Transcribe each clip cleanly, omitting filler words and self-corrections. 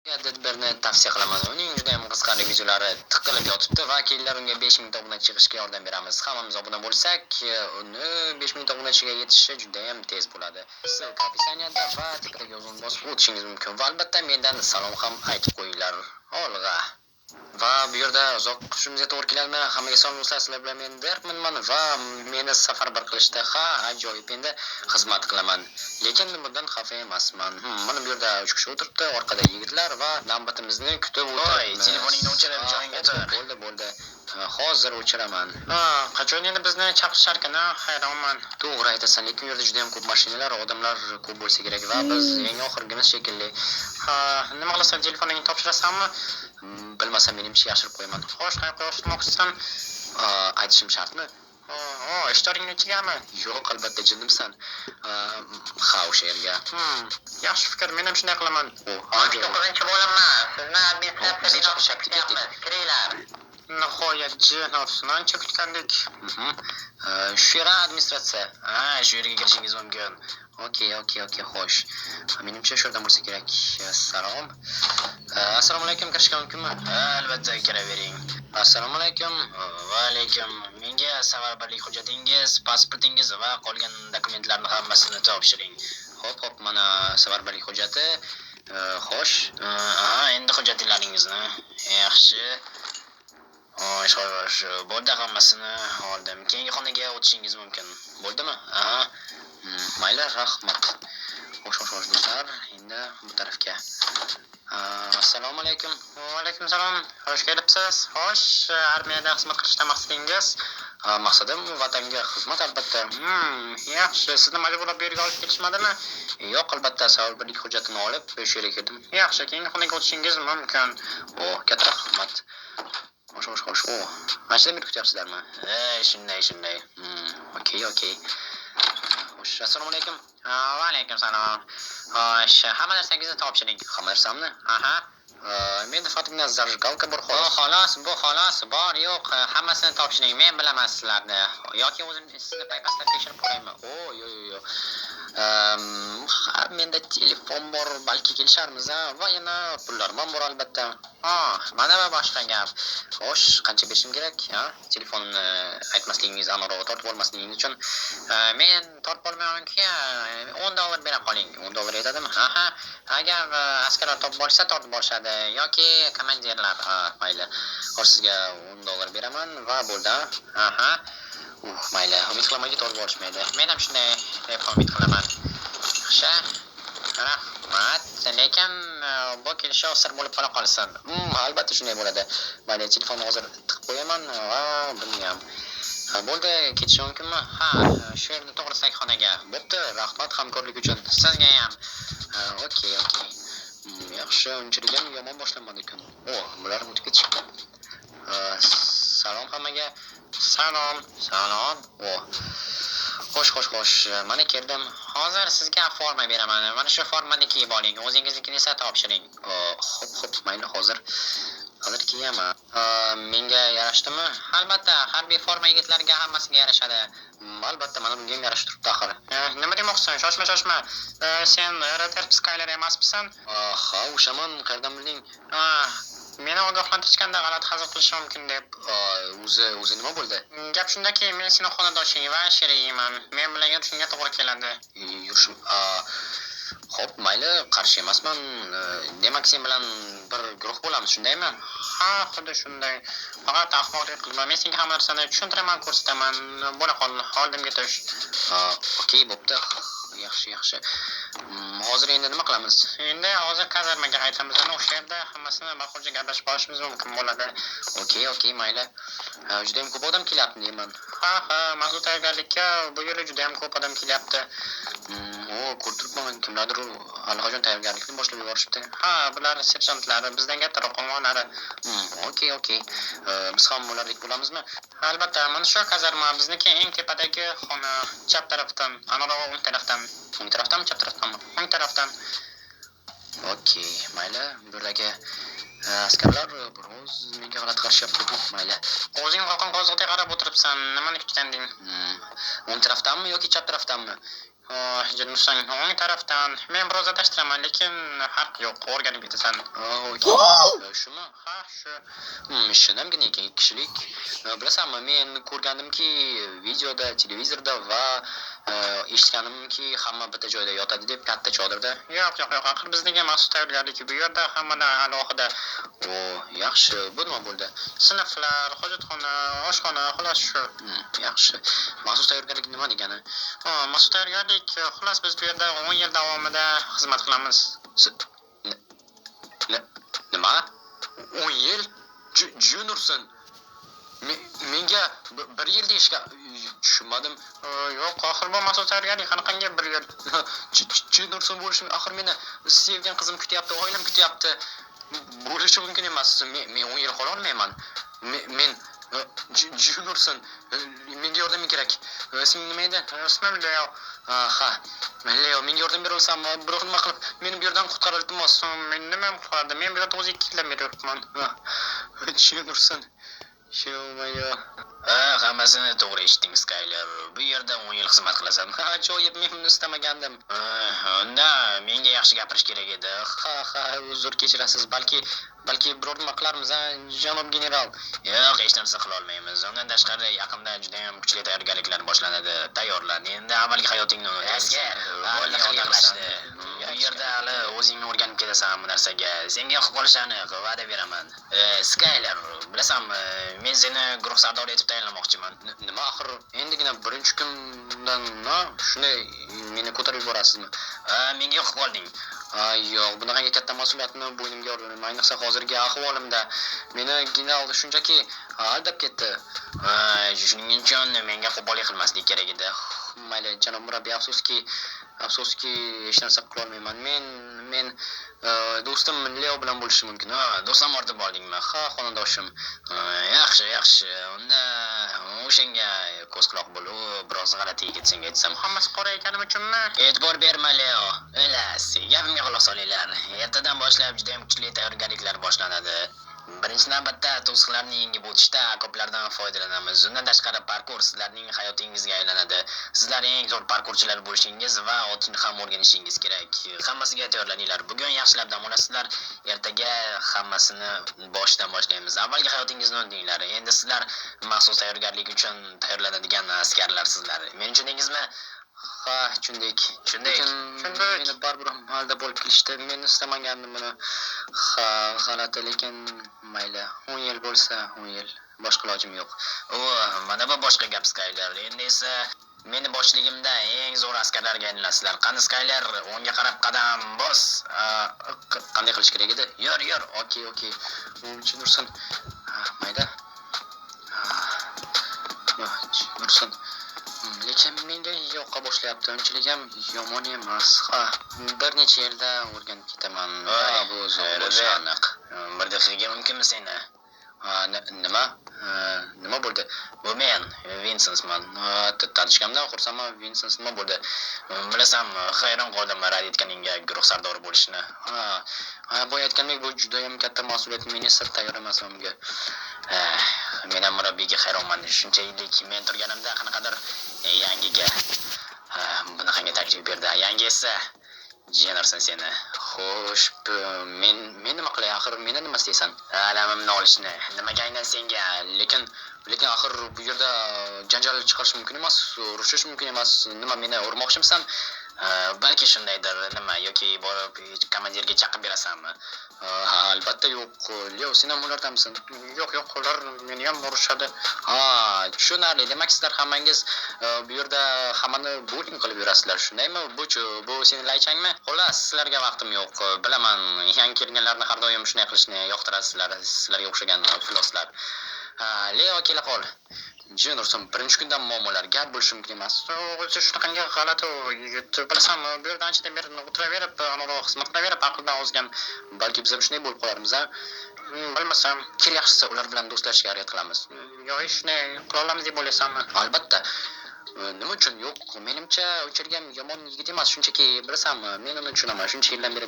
Tadbirni tavsiya qilaman. Uning juda ham qiziqarli videolari tiqilib yotibdi. Vakillar unga 5000 obunachi chiqishga yordam beramiz. Hammamiz obuna bo'lsak, uni 5000 obunachiga yetishi juda ham tez bo'ladi. Ссылка описаниеda va tepaga yozuvni bosib o'tishingiz mumkin. Va albatta mendan salom ham aytib qo'yinglar. Olg'a. Va bu yerda uzoq kutishimizga to'g'ri keladimi? Hammaga salom do'stlar, sizlar bilan men Derkmanman va meni safarbar qilishda ajoyib endi xizmat qilaman. Lekin bundan xafa emasman. Mana bu yerda 3 kishi o'tiribdi, orqada yigitlar va navbatimizni kutib o'tiribmiz. Telefoningni o'chirib joyingga tur. Bo'ldi. Hozir o'chiraman. Qachon endi bizni chaqirishar ekan? Hayronman. To'g'ri aytasan, lekin u yerda juda ham ko'p mashinalar, odamlar ko'p bo'lsa kerak va biz eng oxirgimiz shekilli. Nima qilasan, telefoningni topshirasanmi? Bilmasam menimcha yashirib qo'yaman. Xo'sh, qayerga qo'yishmoqchisan? Aytishim shartmi? Ishtoringni ichigami? Yo'q, albatta jindimsan. Ha, o'sha yerga. Yaxshi fikr, men ham shunday qilaman. 9-bo'limman. Sizni administratsiya binosi kiringlar. Nihoyat jinovsin, ancha kutgandik. Shu yerga administratsiya. Shu yerga kirishingiz mumkin. Okey, xo'sh. Menimcha shu yerdan bo'lsa kerak. Salom. Assalomu alaykum, kirishga mumkinmi? Albatta, kiravering. Assalomu alaykum. Va alaykum. Menga safarbarlik hujjatingiz, pasportingiz va qolgan dokumentlarni hammasini topshiring. Xo'p, mana safarbarlik hujjati. Xo'sh. Endi hujjatlaringizni. Yaxshi. Xo'sh, bo'ldi, hammasini oldim. Keyingi xonaga o'tishingiz mumkin. Bo'ldimi? Mayli, rahmat. Xo'sh do'stlar, endi bu tarafga. Assalomu alaykum. Va alaykum salom. Xush kelibsiz. Xo'sh, armiyada xizmat qilishdan maqsadingiz? Maqsadim vatanga xizmat albatta. Yaxshi. Sizni majburlab bu yerga olib kelishmadimi? Yo'q, albatta, safarbarlik hujjatini olib shu yerga keldim. Yaxshi, keyingi xonaga o'tishingiz mumkin. Katta rahmat. Xo'sh. Mashina meni kutyapsizlarmi? Shunday. Okey. Xo'sh, assalomu alaykum. Va alaykum salom. Xo'sh, hamma narsangizni topshiring. Hamma narsamni? Menda faqatgina zajgalka bor xolos. Bu xolos, bor yo'q, hammasini topshiring. Men bilaman sizlarni. Yoki o'zim sizni paypaslab tekshirib ko'raymi? Yo'q. Menda telefon bor, balki kelisharmiz, va yana pullar ham bor albatta. Mana va boshqa gap. Xo'sh, qancha berishim kerak? Telefonimni aytmasligingiz, aniqroq tortib olmasligingiz uchun men tortib olmayman-ku, $10 bera qoling. $10 yetadimi? Agar askarlar topib olsa, tortib olishadi yoki komandirlar. Mayli. Xo'sh, sizga $10 beraman va bo'ldi. Mayli. Umid qilamanki, tortib olishmaydi. Men ham shunday umid qilaman. Yaxshi. Rahmat. Lekin bu kelishuv sir bo'lib qolsin. Albatta shunday bo'ladi. Mayli, telefonni hozir tiqib qo'yaman va buni ham. Bo'ldi, ketish mumkinmi? Shu yerda to'g'risidagi xonaga. Bo'pti, rahmat hamkorlik uchun. Sizga ham. Okey. Yaxshi, unchalik ham yomon boshlanmadi ekan. Bular o'tib ketishdi. Salom hammaga. Salom. Xo'sh, mana keldim. Hozir sizga forma beraman. Mana shu formani kiyib oling. O'zingiznikini esa topshiring. Xo'p, mayli, hozir kiyaman. Menga yarashdimi? Albatta, harbiy forma yigitlarga hammasiga yarashadi. Albatta, mana bunga ham yarashib turibdi axir. Nima demoqchisan? Shoshma. Sen Raterpskaylar emasmisan? O'shaman, qayerdan bilding? Meni ogohlantirishganda g'alati hazil qilish mumkin deb. O'zi nima bo'ldi? Gap shundaki, men seni xonadoshing va sherigingman. Men bilan yurishingga to'g'ri keladi. Yurishim. Xo'p, mayli, qarshi emasman. Demak, sen bilan bir guruh bo'lamiz, shundaymi? Xuddi shunday. Faqat ahmoqlik qilma. Men senga hamma narsani tushuntiraman, ko'rsataman. Bo'la qol, oldimga tush. Okey, bo'pti. Yaxshi. Hozir endi nima qilamiz? Endi hozir kazarmaga qaytamiz. O'sha yerda hammasini bahorcha gaplashib olishimiz mumkin bo'ladi. Okey, mayli. Juda ham ko'p odam kelyapti deyman. Mazkur tayyorgarlikka bu yil juda ham ko'p odam kelyapti. Ko'rib turibman, kimlardir allaqachon tayyorgarlikni boshlab yuborishibdi. Bular serjantlar, bizdan kattaroq qo'mondonlari. Okey. Biz ham ulardek bo'lamizmi? Albatta, mana shu kazarma bizniki eng tepadagi xona, chap tarafdan, aniqroq o'ng tarafdan. O'ng tarafdanmi, chap tarafdanmi? O'ng tarafdan. Okey, mayli. Bu yerdagi askarlar biroz menga g'alati qarashyapti. Mayli. O'zing qalqon qoziqdek qarab o'tiribsan. Nimani kutganding? O'ng tarafdanmi yoki chap tarafdanmi? Jinnusang o'ng tarafdan men biroz adashtiraman, lekin farq yo'q, o'rganib ketasan. Shumi? Ha, shu. Shinamgina ekan, kishilik. Bilasanmi, men ko'rgandimki, videoda, televizorda va eshitganimki, hamma bitta joyda yotadi deb, katta chodirda. Yo'q, axir bizning maxsus tayyorgarlik bu yerda hammadan alohida. Yaxshi, bu nima bo'ldi? Sinflar, hojatxona, oshxona, xolos shu. Yaxshi. Maxsus tayyorgarlik nima degani? Maxsus tayyorgarlik, xolos biz bu yerda 10 yil davomida xizmat qilamiz. Nima? 10 yil? Jurnursan. Menga 1 yil deyishga tushunmadim. Yo'q, oxir bu maxsus tayyorgarlik qanaqangi 1 yil? Jurnursan bo'lishim, axir meni sevgan qizim kutyapti, oilam kutyapti. Bo'lishi mumkin emas. Men 10 yil qola olmayman. Men Jurnursan, menga yordam kerak. Isming nima edi? Ismim Leo. Ha, Leo, menga yordam bera olsanmi? Birov nima qilib meni bu yerdan qutqarib iltimos. Men nima qiladi? Men bu yerda 32 yildan beri yuribman. Jurnursan. Sho'mayo. Hammasini to'g'ri eshitdingiz, Skyler. Bu yerda 10 yil xizmat qilasan. Ajoyib, men buni istamagandim. Unda menga yaxshi gapirish kerak edi. Ha, uzr kechirasiz. Balki biror nima qilarmiz, janob general. Yo'q, hech narsa qila olmaymiz. Undan tashqari yaqinda juda ham kuchli tayyorgarliklar boshlanadi. Tayyorlan. Endi avvalgi hayotingni unutasan. Bu yerda hali o'zingni o'rganib ketasan bu narsaga. Senga yoqib qolishi aniq, va'da beraman. Skyler, bilasanmi, men seni guruh sardori etib tayinlamoqchiman. Nima axir endigina birinchi kundan shunday meni ko'tarib yuborasizmi? Menga yoqib qolding. Yo'q, bunaqangi katta mas'uliyatni bo'ynimga oldim. Ayniqsa hozirgi ahvolimda meni general shunchaki aldab ketdi. Shuning uchun menga qo'pollik qilmaslik kerak edi. Mayli, janob murabbiy, afsuski hech narsa qila olmayman. Men do'stim Leo bilan bo'lishi mumkin. Do'stim ortib oldingmi? Ha, xonadondoshim. Yaxshi. Unda o'shanga ko'z quloq bo'l. U biroz g'alati yigit, senga aytsam. Hammasi qora ekanim uchunmi? E'tibor berma, Leo. Elas, gapimga quloq solinglar. Ertadan boshlab juda ham kuchli tayyorgarliklar boshlanadi. Birinchi navbatda to'siqlarni yengib o'tishda ko'plardan foydalanamiz. Undan tashqari parkour sizlarning hayotingizga aylanadi. Sizlar eng zo'r parkourchilar bo'lishingiz va otishni ham o'rganishingiz kerak. Hammasiga tayyorlaninglar. Bugun yaxshilab dam olasizlar. Ertaga hammasini boshdan boshlaymiz. Avvalgi hayotingizni unutinglar. Endi sizlar maxsus tayyorgarlik uchun tayyorlanadigan askarlarsizlar. Meni tushundingizmi? Ha, tushundik. Meni baribir aldab olib kelishdi. Men istamagandim buni. Ha, g'alati, lekin mayli. 10 yil bo'lsa 10 yil. Boshqa ilojim yo'q. Mana bu boshqa gap, Skyler. Endi esa meni boshligimda eng zo'r askarlarga aylanasizlar. Qani Skyler, o'ngga qarab qadam bos. Qanday qilish kerak edi? Yur. Okey. Nursan. Mayli. Nursan. Lekin menga yoqa boshlayapti. Unchalik ham yomon emas. Bir necha yilda o'rganib ketaman. Bu zo'r aniq. Bir daqiqaga mumkinmi seni? Nima bo'ldi? Bu men, Vincentman. Tanishganimdan xursandman, Vincent. Nima bo'ldi? Bilasam, hayron qoldim rad etganingga guruh sardori bo'lishini. Boya aytgandek, bu juda ham katta mas'uliyat. Men esa tayyor emasman bunga. Men ham murabbiyga hayronman. Shuncha yillik men turganimda qanaqadir yangiga bunaqangi taklif berdi. Yangi esa Jenarsan seni. Xo'sh, men nima qilay? Axir meni nima istaysan? Alamimni olishni. Nimaga aynan senga? Lekin axir bu yerda janjal chiqarish mumkin emas, urushish mumkin emas. Nima, meni urmoqchimisan? Balki shundaydir. Nima, yoki borib komandirga chaqib berasanmi? Albatta yo'q. Leo, sen ham ulardanmisan? Yo'q, ular meni ham urishadi. Tushunarli. Demak, sizlar hammangiz bu yerda hammani bowling qilib yurasizlar, shundaymi? Bu sening laychangmi? Xullas, sizlarga vaqtim yo'q. Bilaman, yangi kelganlarni har doim shunday qilishni yoqtirasizlar. Sizlarga o'xshagan filoslar. Leo, kela qol. Jurnursan, birinchi kundan muammolar gap bo'lishi mumkin emas. O'zi shunaqangi g'alati yigit. Bilasanmi, bu yerdan anchadan beri o'tiraverib, xizmat qilaverib, aqldan ozgan. Balki biz ham shunday bo'lib qolarmiz, bilmasam, yaxshisi ular bilan do'stlashishga harakat qilamiz. Yo'q, shunday qila olamiz deb o'ylaysanmi? Albatta. Nima uchun yo'q? Menimcha, unchalik ham yomon yigit emas, shunchaki bilasanmi, men uni tushunaman. Shuncha yildan beri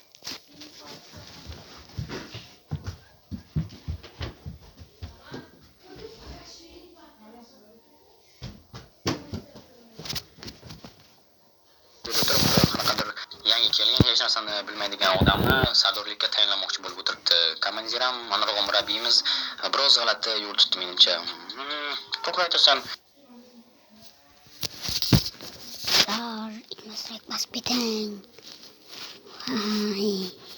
hech narsani bilmaydigan odamni sardorlikka tayinlamoqchi bo'lib o'tiribdi. Komandir ham, manrog'o murabbiyimiz biroz g'alati yo'l tutdi menimcha. To'g'ri aytasan. Ikmasrak bas biting. Ay.